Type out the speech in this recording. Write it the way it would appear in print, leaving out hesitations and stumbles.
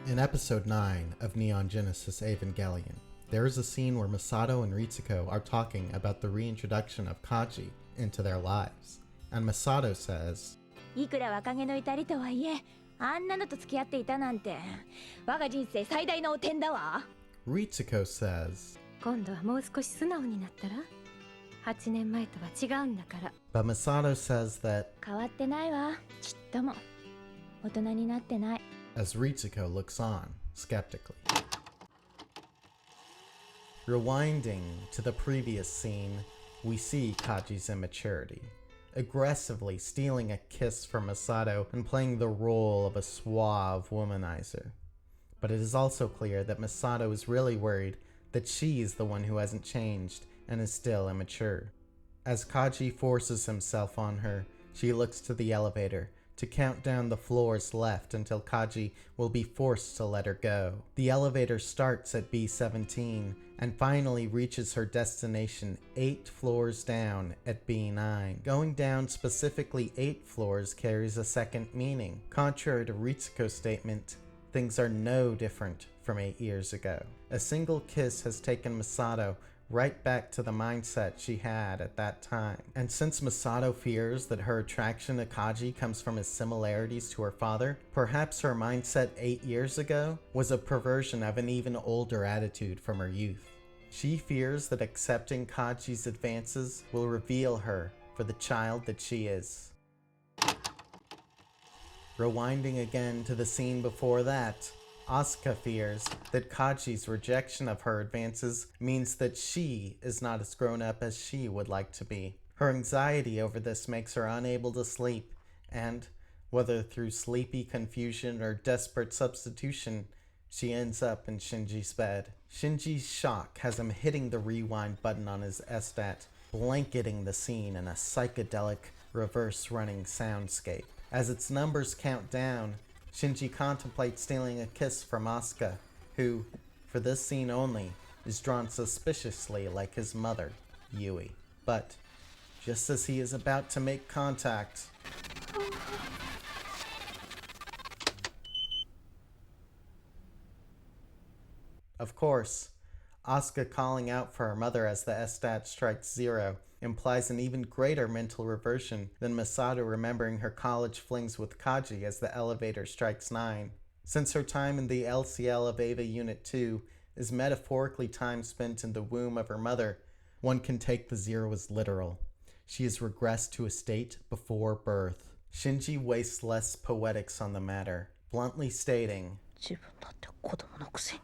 In episode 9 of Neon Genesis Evangelion, there is a scene where Masato and Ritsuko are talking about the reintroduction of Kaji into their lives, and Masato says, いくら若気の至りとはいえ、あんなのと付き合っていたなんて、我が人生最大の汚点だわ。 Ritsuko says, 今度はもう少し素直になったら、8年前とは違うんだから。 but Masato says that 変わってないわ、ちっとも。大人になってない。 as Ritsuko looks on, skeptically. Rewinding to the previous scene, we see Kaji's immaturity, aggressively stealing a kiss from Masato and playing the role of a suave womanizer. But it is also clear that Masato is really worried that she is the one who hasn't changed and is still immature. As Kaji forces himself on her, she looks to the elevator to count down the floors left until Kaji will be forced to let her go. The elevator starts at B17 and finally reaches her destination 8 floors down at B9. Going down specifically 8 floors carries a second meaning. Contrary to Ritsuko's statement, things are no different from 8 years ago. A single kiss has taken Masato right back to the mindset she had at that time. And since Masato fears that her attraction to Kaji comes from his similarities to her father, perhaps her mindset 8 years ago was a perversion of an even older attitude from her youth. She fears that accepting Kaji's advances will reveal her for the child that she is. Rewinding again to the scene before that, Asuka fears that Kaji's rejection of her advances means that she is not as grown up as she would like to be. Her anxiety over this makes her unable to sleep, and, whether through sleepy confusion or desperate substitution, she ends up in Shinji's bed. Shinji's shock has him hitting the rewind button on his Estat, blanketing the scene in a psychedelic, reverse-running soundscape. As its numbers count down, Shinji contemplates stealing a kiss from Asuka, who, for this scene only, is drawn suspiciously like his mother, Yui. But, just as he is about to make contact, of course, Asuka calling out for her mother as the Estat strikes 0 implies an even greater mental reversion than Masato remembering her college flings with Kaji as the elevator strikes 9. Since her time in the LCL of Eva Unit 2 is metaphorically time spent in the womb of her mother, one can take the 0 as literal. She has regressed to a state before birth. Shinji wastes less poetics on the matter, bluntly stating, 自分だって子供のくせに